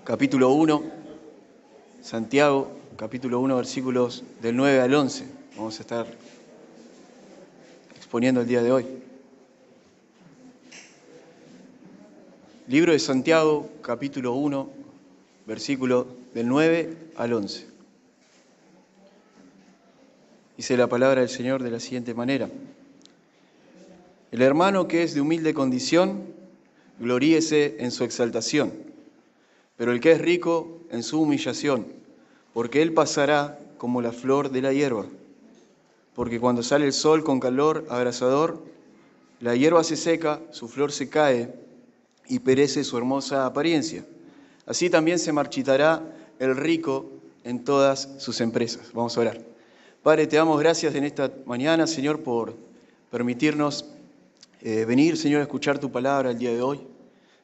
capítulo 1, Santiago, capítulo 1, versículos del 9 al 11. Vamos a estar exponiendo el día de hoy. Libro de Santiago, capítulo 1, versículo del 9 al 11. Dice la palabra del Señor de la siguiente manera: El hermano que es de humilde condición, gloríese en su exaltación, pero el que es rico en su humillación, porque él pasará como la flor de la hierba. Porque cuando sale el sol con calor abrasador, la hierba se seca, su flor se cae y perece su hermosa apariencia. Así también se marchitará el rico en todas sus empresas. Vamos a orar. Padre, te damos gracias en esta mañana, Señor, por permitirnos venir, Señor, a escuchar tu palabra el día de hoy.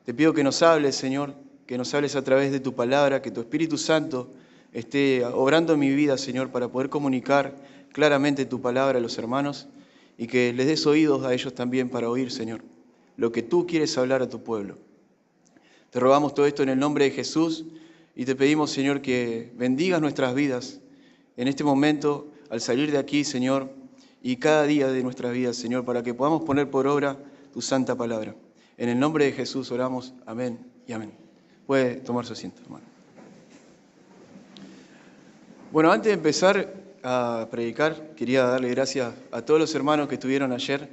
Te pido que nos hables, Señor, que nos hables a través de tu palabra, que tu Espíritu Santo esté obrando en mi vida, Señor, para poder comunicar claramente tu palabra a los hermanos y que les des oídos a ellos también para oír, Señor, lo que tú quieres hablar a tu pueblo. Te rogamos todo esto en el nombre de Jesús y te pedimos, Señor, que bendigas nuestras vidas en este momento al salir de aquí, Señor, y cada día de nuestras vidas, Señor, para que podamos poner por obra tu santa palabra. En el nombre de Jesús oramos. Amén y amén. Puede tomar su asiento, hermano. Bueno, antes de empezar a predicar, quería darle gracias a todos los hermanos que estuvieron ayer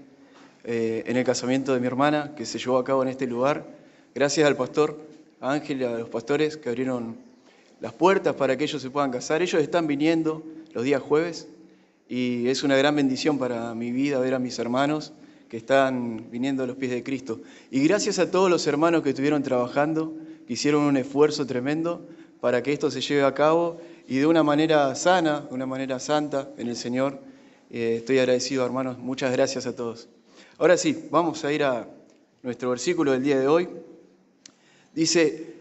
en el casamiento de mi hermana, que se llevó a cabo en este lugar. Gracias al pastor Ángel y a los pastores que abrieron las puertas para que ellos se puedan casar. Ellos están viniendo los días jueves y es una gran bendición para mi vida ver a mis hermanos que están viniendo a los pies de Cristo. Y gracias a todos los hermanos que estuvieron trabajando, que hicieron un esfuerzo tremendo para que esto se lleve a cabo y de una manera sana, de una manera santa en el Señor. Estoy agradecido, hermanos. Muchas gracias a todos. Ahora sí, vamos a ir a nuestro versículo del día de hoy. Dice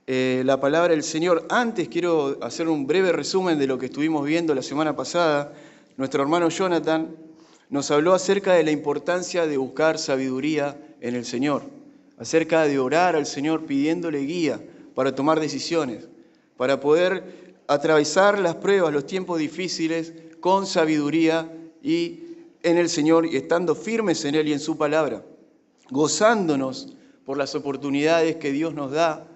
la palabra del Señor. Antes quiero hacer un breve resumen de lo que estuvimos viendo la semana pasada. Nuestro hermano Jonathan nos habló acerca de la importancia de buscar sabiduría en el Señor, acerca de orar al Señor pidiéndole guía para tomar decisiones, para poder atravesar las pruebas, los tiempos difíciles con sabiduría y en el Señor y estando firmes en Él y en su palabra, gozándonos por las oportunidades que Dios nos da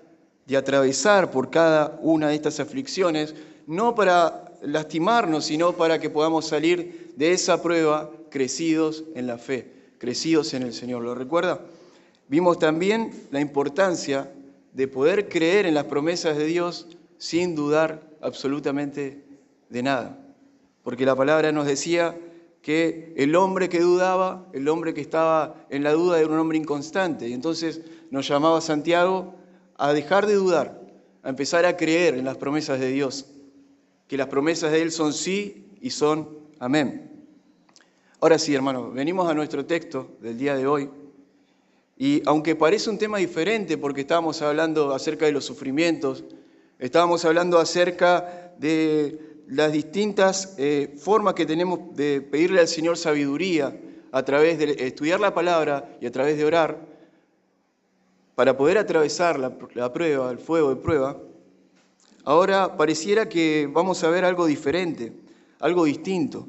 de atravesar por cada una de estas aflicciones, no para lastimarnos, sino para que podamos salir de esa prueba crecidos en la fe, crecidos en el Señor. ¿Lo recuerda? Vimos también la importancia de poder creer en las promesas de Dios sin dudar absolutamente de nada. Porque la palabra nos decía que el hombre que dudaba, el hombre que estaba en la duda era un hombre inconstante. Y entonces nos llamaba Santiago a dejar de dudar, a empezar a creer en las promesas de Dios, que las promesas de Él son sí y son amén. Ahora sí, hermanos, venimos a nuestro texto del día de hoy. Y aunque parece un tema diferente porque estábamos hablando acerca de los sufrimientos, estábamos hablando acerca de las distintas formas que tenemos de pedirle al Señor sabiduría a través de estudiar la palabra y a través de orar para poder atravesar la prueba, el fuego de prueba. Ahora pareciera que vamos a ver algo diferente, algo distinto,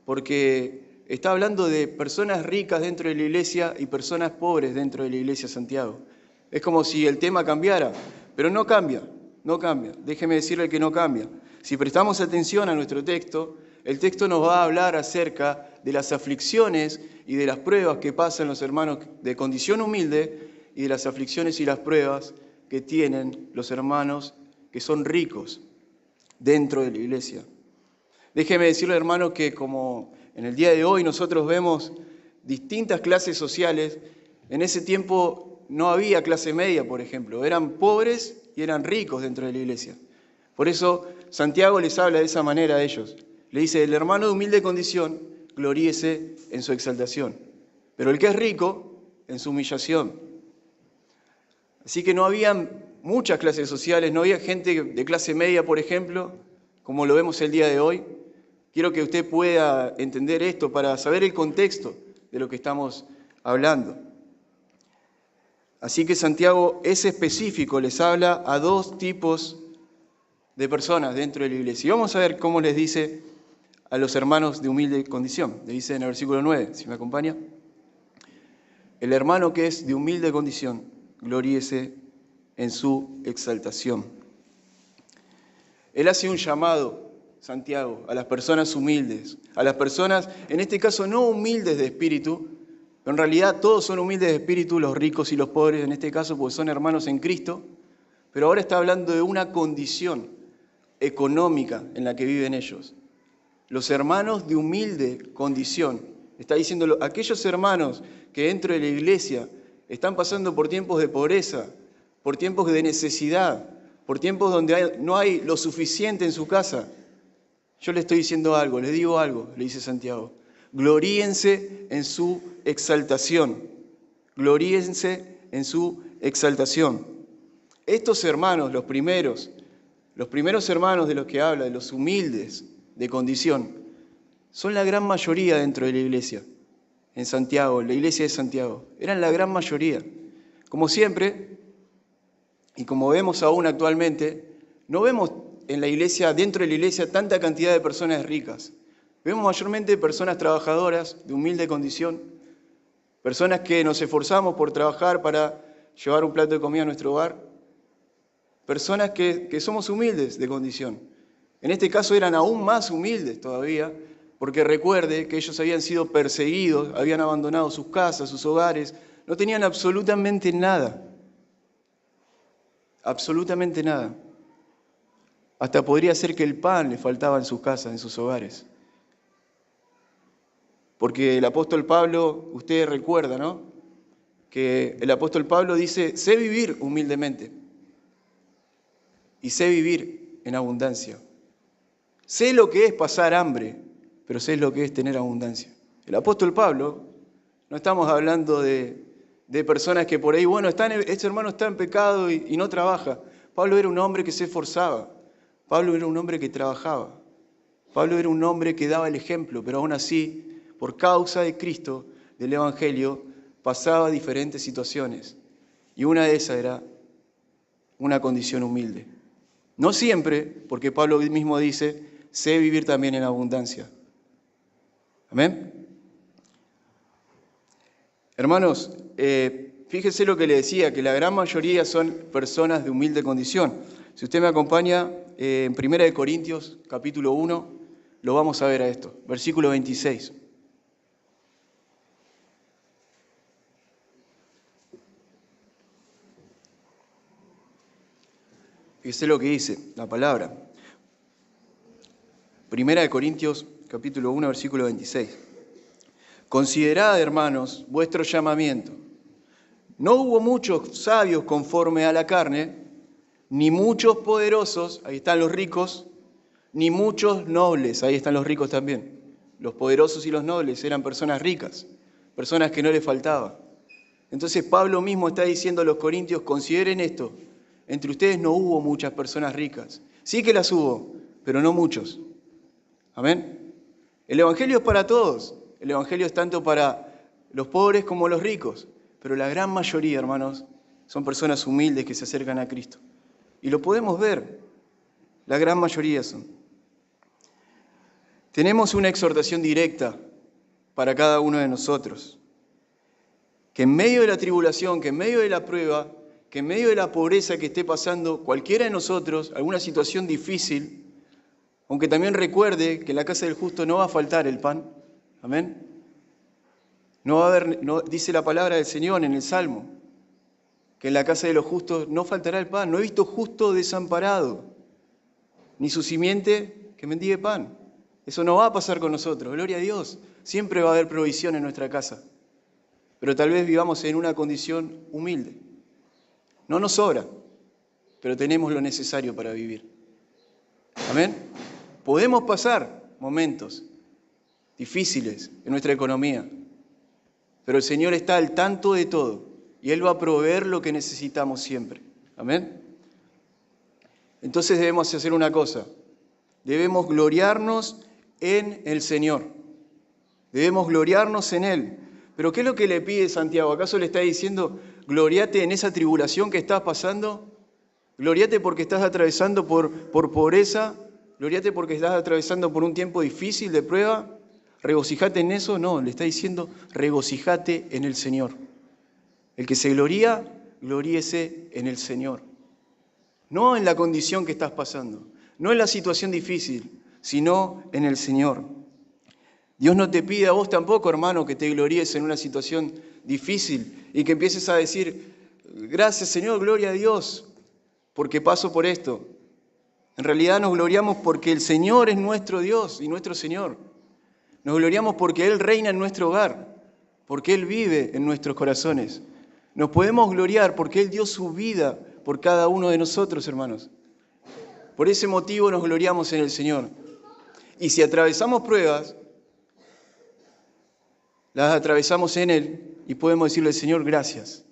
porque está hablando de personas ricas dentro de la iglesia y personas pobres dentro de la iglesia Santiago. Es como si el tema cambiara, pero no cambia. No cambia, déjeme decirle que no cambia. Si prestamos atención a nuestro texto, el texto nos va a hablar acerca de las aflicciones y de las pruebas que pasan los hermanos de condición humilde y de las aflicciones y las pruebas que tienen los hermanos que son ricos dentro de la iglesia. Déjeme decirle, hermano, que como en el día de hoy nosotros vemos distintas clases sociales, en ese tiempo no había clase media, por ejemplo, eran pobres y eran ricos dentro de la iglesia. Por eso Santiago les habla de esa manera a ellos. Le dice, el hermano de humilde condición, gloríese en su exaltación, pero el que es rico, en su humillación. Así que no había muchas clases sociales, no había gente de clase media, por ejemplo, como lo vemos el día de hoy. Quiero que usted pueda entender esto para saber el contexto de lo que estamos hablando. Así que Santiago es específico, les habla a dos tipos de personas dentro de la iglesia. Y vamos a ver cómo les dice a los hermanos de humilde condición. Le dice en el versículo 9, si me acompaña. El hermano que es de humilde condición, gloríese en su exaltación. Él hace un llamado, Santiago, a las personas humildes, a las personas, en este caso no humildes de espíritu, pero en realidad todos son humildes de espíritu, los ricos y los pobres en este caso, porque son hermanos en Cristo, pero ahora está hablando de una condición económica en la que viven ellos. Los hermanos de humilde condición, está diciendo aquellos hermanos que dentro de la iglesia están pasando por tiempos de pobreza, por tiempos de necesidad, por tiempos donde no hay lo suficiente en su casa. Yo le estoy diciendo algo, les digo algo, le dice Santiago. Gloríense en su exaltación. Gloríense en su exaltación. Estos hermanos, los primeros hermanos de los que habla, de los humildes de condición, son la gran mayoría dentro de la iglesia, en Santiago, la iglesia de Santiago. Eran la gran mayoría. Como siempre, y como vemos aún actualmente, no vemos en la iglesia, dentro de la iglesia, tanta cantidad de personas ricas. Vemos mayormente personas trabajadoras, de humilde condición, personas que nos esforzamos por trabajar para llevar un plato de comida a nuestro hogar, personas que somos humildes de condición. En este caso eran aún más humildes todavía, porque recuerde que ellos habían sido perseguidos, habían abandonado sus casas, sus hogares, no tenían absolutamente nada. Absolutamente nada. Hasta podría ser que el pan les faltaba en sus casas, en sus hogares. Porque el apóstol Pablo, usted recuerda, ¿no? Que el apóstol Pablo dice, sé vivir humildemente y sé vivir en abundancia. Sé lo que es pasar hambre, pero sé lo que es tener abundancia. El apóstol Pablo, no estamos hablando de personas que por ahí, bueno, este hermano está en pecado y no trabaja. Pablo era un hombre que se esforzaba. Pablo era un hombre que trabajaba. Pablo era un hombre que daba el ejemplo, pero aún así, por causa de Cristo, del Evangelio, pasaba diferentes situaciones. Y una de esas era una condición humilde. No siempre, porque Pablo mismo dice, sé vivir también en abundancia. ¿Amén? Hermanos, fíjese lo que le decía, que la gran mayoría son personas de humilde condición. Si usted me acompaña en 1 Corintios, capítulo 1, lo vamos a ver a esto, versículo 26. Fíjese lo que dice la palabra. 1 Corintios, capítulo 1, versículo 26. Considerad, hermanos, vuestro llamamiento. No hubo muchos sabios conforme a la carne, ni muchos poderosos, ahí están los ricos, ni muchos nobles, ahí están los ricos también. Los poderosos y los nobles eran personas ricas, personas que no les faltaba. Entonces Pablo mismo está diciendo a los corintios, consideren esto, entre ustedes no hubo muchas personas ricas. Sí que las hubo, pero no muchos. Amén. El Evangelio es para todos. El Evangelio es tanto para los pobres como los ricos. Pero la gran mayoría, hermanos, son personas humildes que se acercan a Cristo. Y lo podemos ver. La gran mayoría son. Tenemos una exhortación directa para cada uno de nosotros. Que en medio de la tribulación, que en medio de la prueba, que en medio de la pobreza que esté pasando cualquiera de nosotros, alguna situación difícil, aunque también recuerde que en la casa del justo no va a faltar el pan. Amén. No va a haber, dice la palabra del Señor en el Salmo, que en la casa de los justos no faltará el pan. No he visto justo desamparado, ni su simiente que mendigue pan. Eso no va a pasar con nosotros, gloria a Dios. Siempre va a haber provisión en nuestra casa. Pero tal vez vivamos en una condición humilde. No nos sobra, pero tenemos lo necesario para vivir. Amén. Podemos pasar momentos difíciles en nuestra economía, pero el Señor está al tanto de todo y Él va a proveer lo que necesitamos siempre. Amén. Entonces debemos hacer una cosa, debemos gloriarnos en el Señor, debemos gloriarnos en Él. Pero ¿qué es lo que le pide Santiago? ¿Acaso le está diciendo, gloriate en esa tribulación que estás pasando, gloriate porque estás atravesando por pobreza, gloriate porque estás atravesando por un tiempo difícil de prueba, regocijate en eso. No, le está diciendo, regocijate en el Señor. El que se gloría, gloríese en el Señor. No en la condición que estás pasando, no en la situación difícil, sino en el Señor. Dios no te pide a vos tampoco, hermano, que te gloríes en una situación difícil y que empieces a decir, gracias Señor, gloria a Dios, porque paso por esto. En realidad nos gloriamos porque el Señor es nuestro Dios y nuestro Señor. Nos gloriamos porque Él reina en nuestro hogar, porque Él vive en nuestros corazones. Nos podemos gloriar porque Él dio su vida por cada uno de nosotros, hermanos. Por ese motivo nos gloriamos en el Señor. Y si atravesamos pruebas, las atravesamos en Él y podemos decirle, Señor, gracias.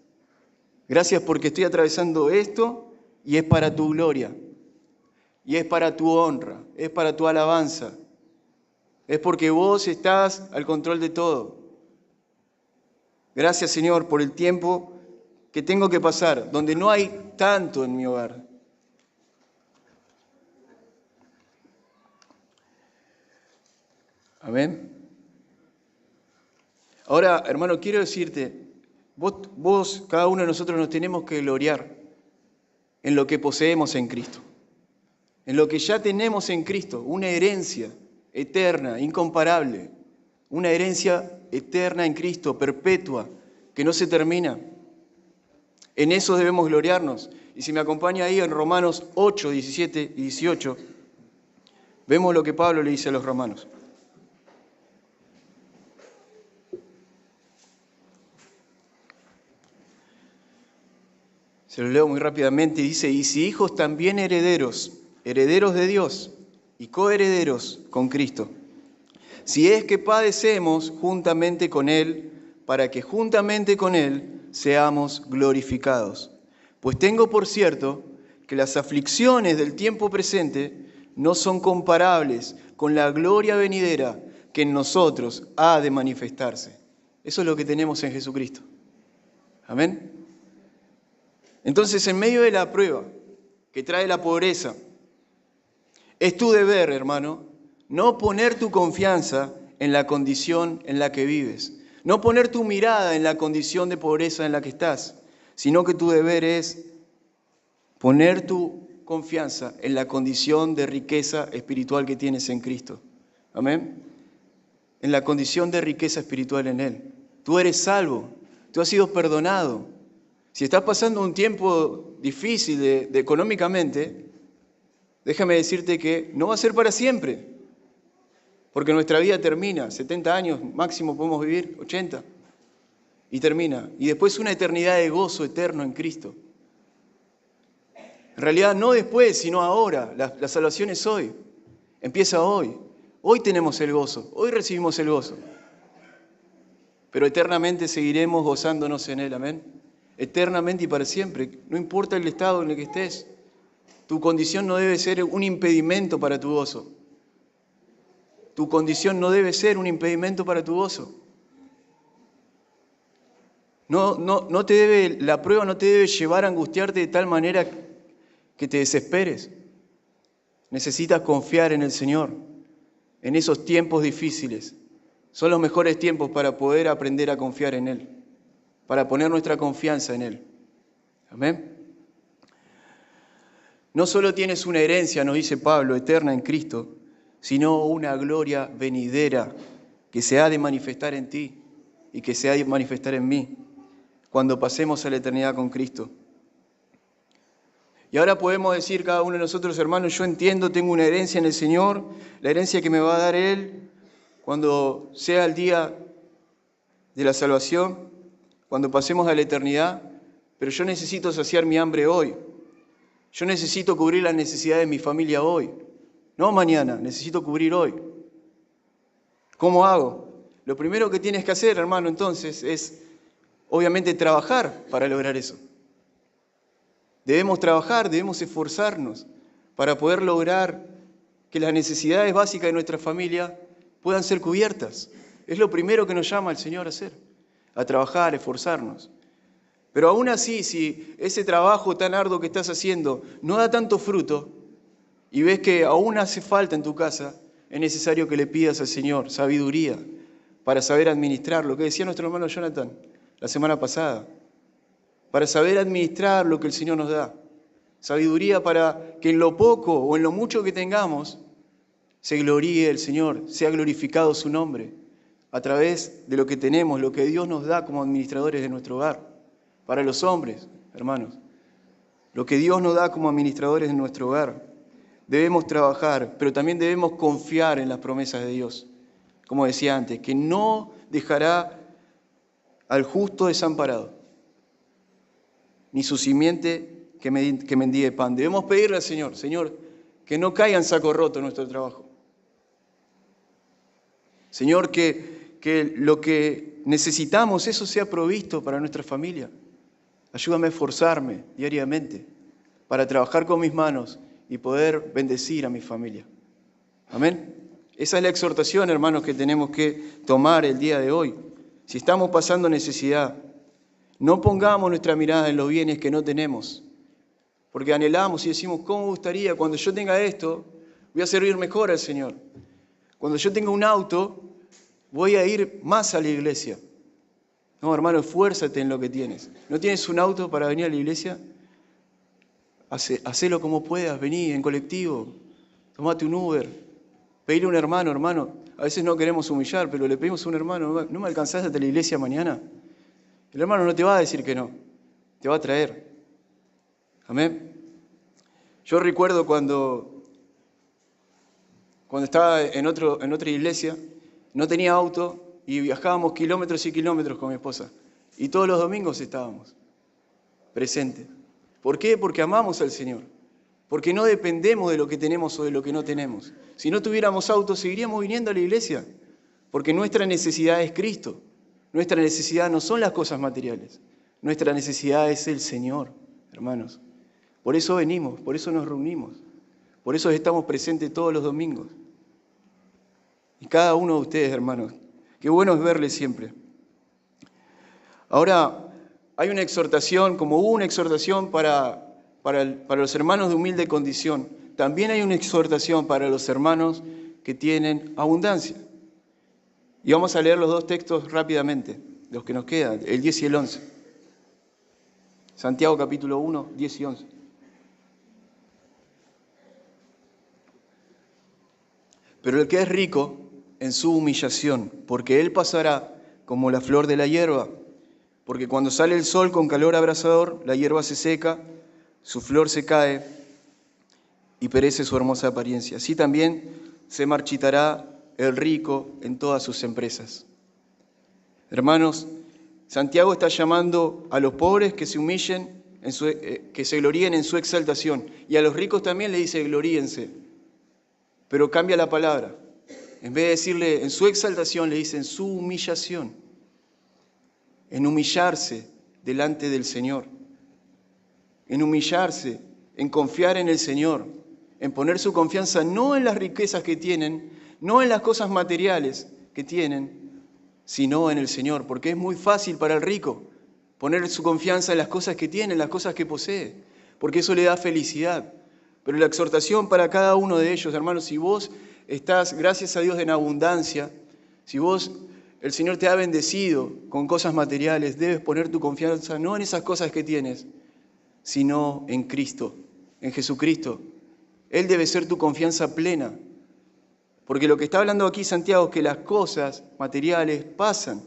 Gracias porque estoy atravesando esto y es para tu gloria. Y es para tu honra, es para tu alabanza. Es porque vos estás al control de todo. Gracias, Señor, por el tiempo que tengo que pasar, donde no hay tanto en mi hogar. Amén. Ahora, hermano, quiero decirte, vos, cada uno de nosotros nos tenemos que gloriar en lo que poseemos en Cristo. En lo que ya tenemos en Cristo, una herencia eterna, incomparable, una herencia eterna en Cristo, perpetua, que no se termina. En eso debemos gloriarnos. Y si me acompaña ahí en Romanos 8, 17 y 18, vemos lo que Pablo le dice a los romanos. Se lo leo muy rápidamente y dice, y si hijos también herederos, herederos de Dios y coherederos con Cristo, si es que padecemos juntamente con Él, para que juntamente con Él seamos glorificados. Pues tengo por cierto que las aflicciones del tiempo presente no son comparables con la gloria venidera que en nosotros ha de manifestarse. Eso es lo que tenemos en Jesucristo. Amén. Entonces, en medio de la prueba que trae la pobreza, es tu deber, hermano, no poner tu confianza en la condición en la que vives, no poner tu mirada en la condición de pobreza en la que estás, sino que tu deber es poner tu confianza en la condición de riqueza espiritual que tienes en Cristo. Amén. En la condición de riqueza espiritual en Él. Tú eres salvo, tú has sido perdonado. Si estás pasando un tiempo difícil económicamente, déjame decirte que no va a ser para siempre, porque nuestra vida termina, 70 años máximo podemos vivir, 80, y termina. Y después una eternidad de gozo eterno en Cristo. En realidad no después, sino ahora. La salvación es hoy, empieza hoy. Hoy tenemos el gozo, hoy recibimos el gozo. Pero eternamente seguiremos gozándonos en Él, amén. Eternamente y para siempre, no importa el estado en el que estés. Tu condición no debe ser un impedimento para tu gozo. Tu condición no debe ser un impedimento para tu gozo. La prueba no te debe llevar a angustiarte de tal manera que te desesperes. Necesitas confiar en el Señor, en esos tiempos difíciles. Son los mejores tiempos para poder aprender a confiar en Él, para poner nuestra confianza en Él. Amén. No solo tienes una herencia, nos dice Pablo, eterna en Cristo, sino una gloria venidera que se ha de manifestar en ti y que se ha de manifestar en mí cuando pasemos a la eternidad con Cristo. Y ahora podemos decir cada uno de nosotros, hermanos, yo entiendo, tengo una herencia en el Señor, la herencia que me va a dar Él cuando sea el día de la salvación, cuando pasemos a la eternidad, pero yo necesito saciar mi hambre hoy. Yo necesito cubrir las necesidades de mi familia hoy, no mañana, necesito cubrir hoy. ¿Cómo hago? Lo primero que tienes que hacer, hermano, entonces, es obviamente trabajar para lograr eso. Debemos trabajar, debemos esforzarnos para poder lograr que las necesidades básicas de nuestra familia puedan ser cubiertas. Es lo primero que nos llama el Señor a hacer, a trabajar, a esforzarnos. Pero aún así, si ese trabajo tan arduo que estás haciendo no da tanto fruto y ves que aún hace falta en tu casa, es necesario que le pidas al Señor sabiduría para saber administrar, lo que decía nuestro hermano Jonathan la semana pasada, para saber administrar lo que el Señor nos da. Sabiduría para que en lo poco o en lo mucho que tengamos se gloríe el Señor, sea glorificado su nombre a través de lo que tenemos, lo que Dios nos da como administradores de nuestro hogar. Para los hombres, hermanos, lo que Dios nos da como administradores de nuestro hogar, debemos trabajar, pero también debemos confiar en las promesas de Dios. Como decía antes, que no dejará al justo desamparado, ni su simiente que mendigue pan. Debemos pedirle al Señor, Señor, que no caiga en saco roto nuestro trabajo. Señor, que lo que necesitamos, eso sea provisto para nuestra familia. Ayúdame a esforzarme diariamente para trabajar con mis manos y poder bendecir a mi familia. Amén. Esa es la exhortación, hermanos, que tenemos que tomar el día de hoy. Si estamos pasando necesidad, no pongamos nuestra mirada en los bienes que no tenemos, porque anhelamos y decimos, ¿cómo me gustaría? Cuando yo tenga esto, voy a servir mejor al Señor. Cuando yo tenga un auto, voy a ir más a la iglesia. No, hermano, esfuérzate en lo que tienes. ¿No tienes un auto para venir a la iglesia? Hacelo como puedas, vení en colectivo, tomate un Uber, pedile a un hermano. A veces no queremos humillar, pero le pedimos a un hermano, ¿no me alcanzás hasta la iglesia mañana? El hermano no te va a decir que no, te va a traer. Amén. Yo recuerdo cuando estaba en otra iglesia, no tenía auto y viajábamos kilómetros y kilómetros con mi esposa. Y todos los domingos estábamos presentes. ¿Por qué? Porque amamos al Señor. Porque no dependemos de lo que tenemos o de lo que no tenemos. Si no tuviéramos auto, seguiríamos viniendo a la iglesia. Porque nuestra necesidad es Cristo. Nuestra necesidad no son las cosas materiales. Nuestra necesidad es el Señor, hermanos. Por eso venimos, por eso nos reunimos. Por eso estamos presentes todos los domingos. Y cada uno de ustedes, hermanos, qué bueno es verles siempre. Ahora, hay una exhortación, como hubo una exhortación para los hermanos de humilde condición, también hay una exhortación para los hermanos que tienen abundancia. Y vamos a leer los dos textos rápidamente, los que nos quedan, el 10 y el 11. Santiago capítulo 1, 10 y 11. Pero el que es rico en su humillación, porque él pasará como la flor de la hierba, porque cuando sale el sol con calor abrasador, la hierba se seca, su flor se cae y perece su hermosa apariencia. Así también se marchitará el rico en todas sus empresas. Hermanos, Santiago está llamando a los pobres que se humillen, que se gloríen en su exaltación, y a los ricos también le dice gloríense, pero cambia la palabra. En vez de decirle en su exaltación, le dice en su humillación, en humillarse delante del Señor, en humillarse, en confiar en el Señor, en poner su confianza no en las riquezas que tienen, no en las cosas materiales que tienen, sino en el Señor, porque es muy fácil para el rico poner su confianza en las cosas que tiene, en las cosas que posee, porque eso le da felicidad. Pero la exhortación para cada uno de ellos, hermanos, si vos estás, gracias a Dios, en abundancia, si el Señor te ha bendecido con cosas materiales, debes poner tu confianza no en esas cosas que tienes, sino en Cristo, en Jesucristo. Él debe ser tu confianza plena. Porque lo que está hablando aquí Santiago es que las cosas materiales pasan.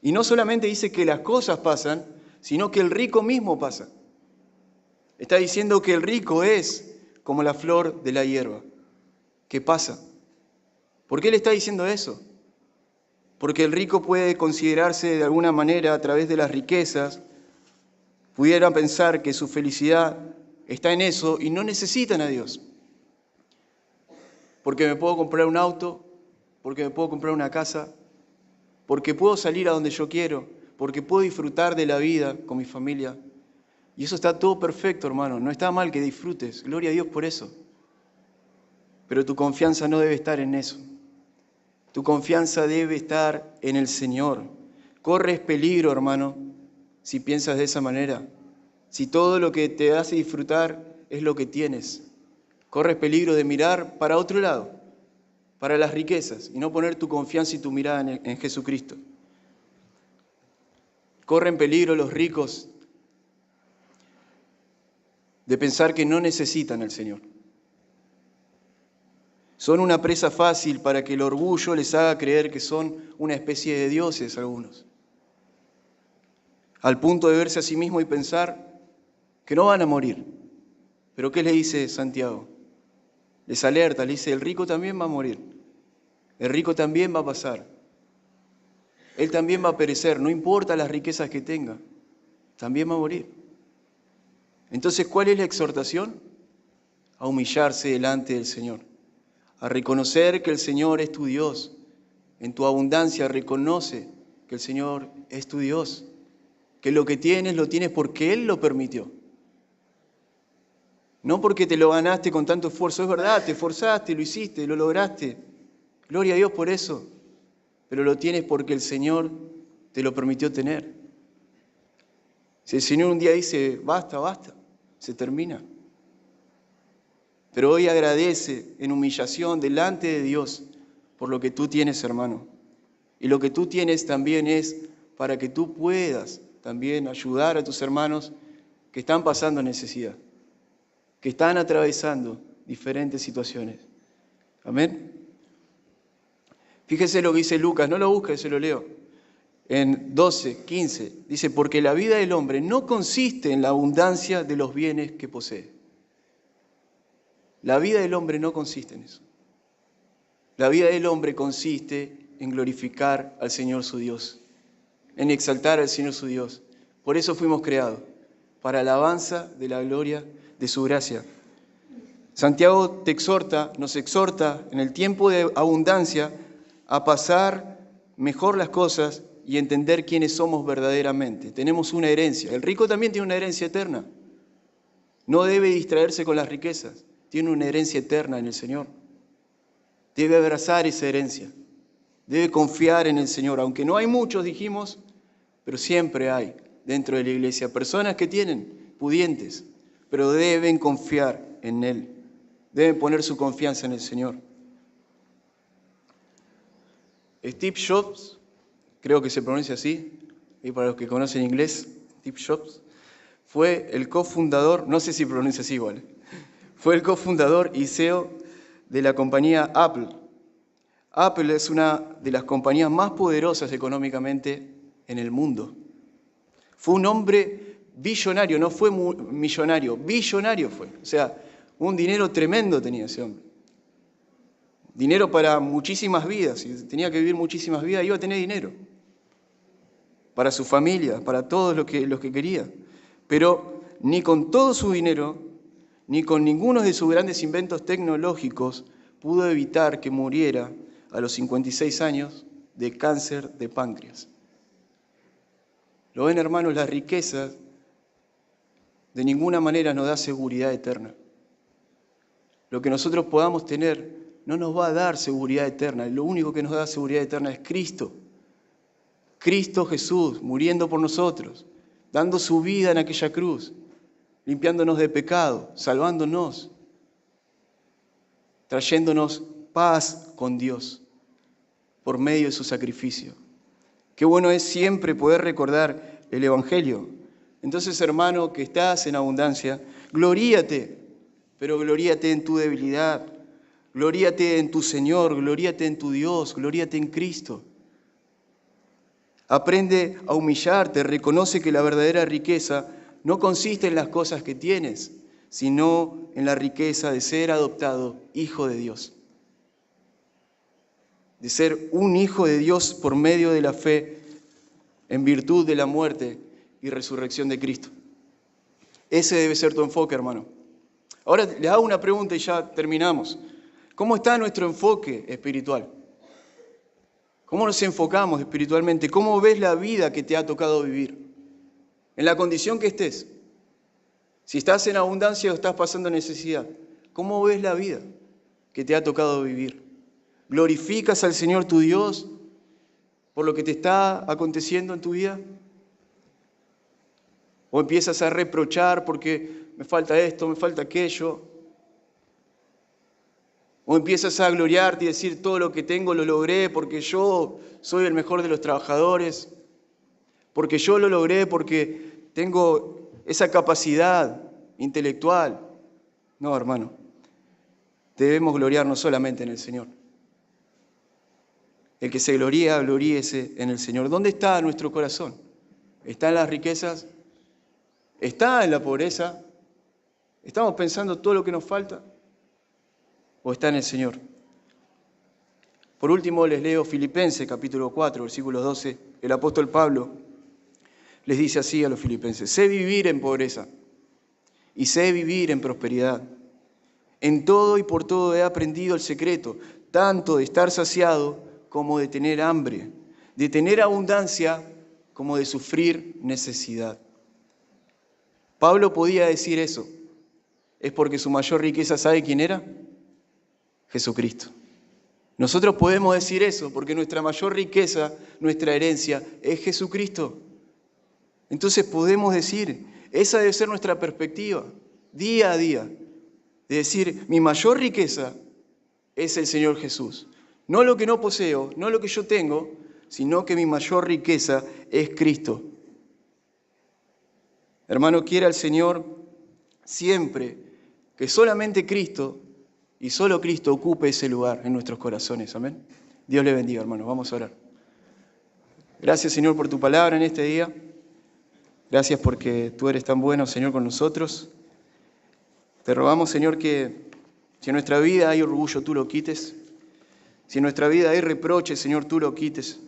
Y no solamente dice que las cosas pasan, sino que el rico mismo pasa. Está diciendo que el rico es como la flor de la hierba, que pasa. ¿Por qué le está diciendo eso? Porque el rico puede considerarse de alguna manera a través de las riquezas, pudiera pensar que su felicidad está en eso y no necesitan a Dios. Porque me puedo comprar un auto, porque me puedo comprar una casa, porque puedo salir a donde yo quiero, porque puedo disfrutar de la vida con mi familia. Y eso está todo perfecto, hermano. No está mal que disfrutes. Gloria a Dios por eso. Pero tu confianza no debe estar en eso. Tu confianza debe estar en el Señor. Corres peligro, hermano, si piensas de esa manera. Si todo lo que te hace disfrutar es lo que tienes, corres peligro de mirar para otro lado, para las riquezas, y no poner tu confianza y tu mirada en Jesucristo. Corren peligro los ricos de pensar que no necesitan al Señor. Son una presa fácil para que el orgullo les haga creer que son una especie de dioses algunos, al punto de verse a sí mismos y pensar que no van a morir. Pero ¿qué le dice Santiago? Les alerta, le dice, el rico también va a morir, el rico también va a pasar, él también va a perecer, no importa las riquezas que tenga, también va a morir. Entonces, ¿cuál es la exhortación? A humillarse delante del Señor, a reconocer que el Señor es tu Dios. En tu abundancia reconoce que el Señor es tu Dios, que lo que tienes lo tienes porque Él lo permitió. No porque te lo ganaste con tanto esfuerzo, es verdad, te esforzaste, lo hiciste, lo lograste. Gloria a Dios por eso, pero lo tienes porque el Señor te lo permitió tener. Si el Señor un día dice, basta, basta, se termina. Pero hoy agradece en humillación delante de Dios por lo que tú tienes, hermano. Y lo que tú tienes también es para que tú puedas también ayudar a tus hermanos que están pasando necesidad, que están atravesando diferentes situaciones. Amén. Fíjese lo que dice Lucas, no lo busque, se lo leo. En 12:15 dice, porque la vida del hombre no consiste en la abundancia de los bienes que posee. La vida del hombre no consiste en eso. La vida del hombre consiste en glorificar al Señor su Dios, en exaltar al Señor su Dios. Por eso fuimos creados, para alabanza de la gloria de su gracia. Santiago nos exhorta en el tiempo de abundancia a pasar mejor las cosas y entender quiénes somos verdaderamente. Tenemos una herencia. El rico también tiene una herencia eterna. No debe distraerse con las riquezas. Tiene una herencia eterna en el Señor. Debe abrazar esa herencia. Debe confiar en el Señor. Aunque no hay muchos, dijimos, pero siempre hay dentro de la iglesia personas que tienen, pudientes, pero deben confiar en Él. Deben poner su confianza en el Señor. Steve Jobs, creo que se pronuncia así, y para los que conocen inglés, Steve Jobs, fue el cofundador, no sé si pronuncia así igual, fue el cofundador y CEO de la compañía Apple. Apple es una de las compañías más poderosas económicamente en el mundo. Fue un hombre billonario, no fue millonario, billonario fue. O sea, un dinero tremendo tenía ese hombre. Dinero para muchísimas vidas, si tenía que vivir muchísimas vidas, iba a tener dinero. Para su familia, para todos los que quería. Pero ni con todo su dinero, ni con ninguno de sus grandes inventos tecnológicos, pudo evitar que muriera a los 56 años de cáncer de páncreas. ¿Lo ven, hermanos? La riqueza de ninguna manera nos da seguridad eterna. Lo que nosotros podamos tener no nos va a dar seguridad eterna. Lo único que nos da seguridad eterna es Cristo. Cristo Jesús, muriendo por nosotros, dando su vida en aquella cruz, limpiándonos de pecado, salvándonos, trayéndonos paz con Dios por medio de su sacrificio. Qué bueno es siempre poder recordar el Evangelio. Entonces, hermano, que estás en abundancia, gloríate, pero gloríate en tu debilidad. Gloríate en tu Señor, gloríate en tu Dios, gloríate en Cristo. Aprende a humillarte, reconoce que la verdadera riqueza no consiste en las cosas que tienes, sino en la riqueza de ser adoptado hijo de Dios. De ser un hijo de Dios por medio de la fe, en virtud de la muerte y resurrección de Cristo. Ese debe ser tu enfoque, hermano. Ahora les hago una pregunta y ya terminamos. ¿Cómo está nuestro enfoque espiritual? ¿Cómo nos enfocamos espiritualmente? ¿Cómo ves la vida que te ha tocado vivir? En la condición que estés. Si estás en abundancia o estás pasando necesidad, ¿cómo ves la vida que te ha tocado vivir? ¿Glorificas al Señor tu Dios por lo que te está aconteciendo en tu vida? O empiezas a reprochar porque me falta esto, me falta aquello. O empiezas a gloriarte y decir todo lo que tengo lo logré porque yo soy el mejor de los trabajadores. Porque yo lo logré porque tengo esa capacidad intelectual. No, hermano. Debemos gloriarnos solamente en el Señor. El que se gloría, gloríese en el Señor. ¿Dónde está nuestro corazón? ¿Está en las riquezas? ¿Está en la pobreza? ¿Estamos pensando todo lo que nos falta? ¿O está en el Señor? Por último, les leo Filipenses, capítulo 4, versículo 12. El apóstol Pablo les dice así a los filipenses: sé vivir en pobreza y sé vivir en prosperidad. En todo y por todo he aprendido el secreto, tanto de estar saciado como de tener hambre, de tener abundancia como de sufrir necesidad. Pablo podía decir eso. Es porque su mayor riqueza, ¿sabe quién era? Jesucristo. Nosotros podemos decir eso porque nuestra mayor riqueza, nuestra herencia, es Jesucristo. Entonces podemos decir, esa debe ser nuestra perspectiva, día a día, de decir, mi mayor riqueza es el Señor Jesús. No lo que no poseo, no lo que yo tengo, sino que mi mayor riqueza es Cristo. Hermano, quiera el Señor siempre que solamente Cristo y solo Cristo ocupe ese lugar en nuestros corazones. Amén. Dios le bendiga, hermano. Vamos a orar. Gracias, Señor, por tu palabra en este día. Gracias porque tú eres tan bueno, Señor, con nosotros. Te rogamos, Señor, que si en nuestra vida hay orgullo, tú lo quites. Si en nuestra vida hay reproche, Señor, tú lo quites.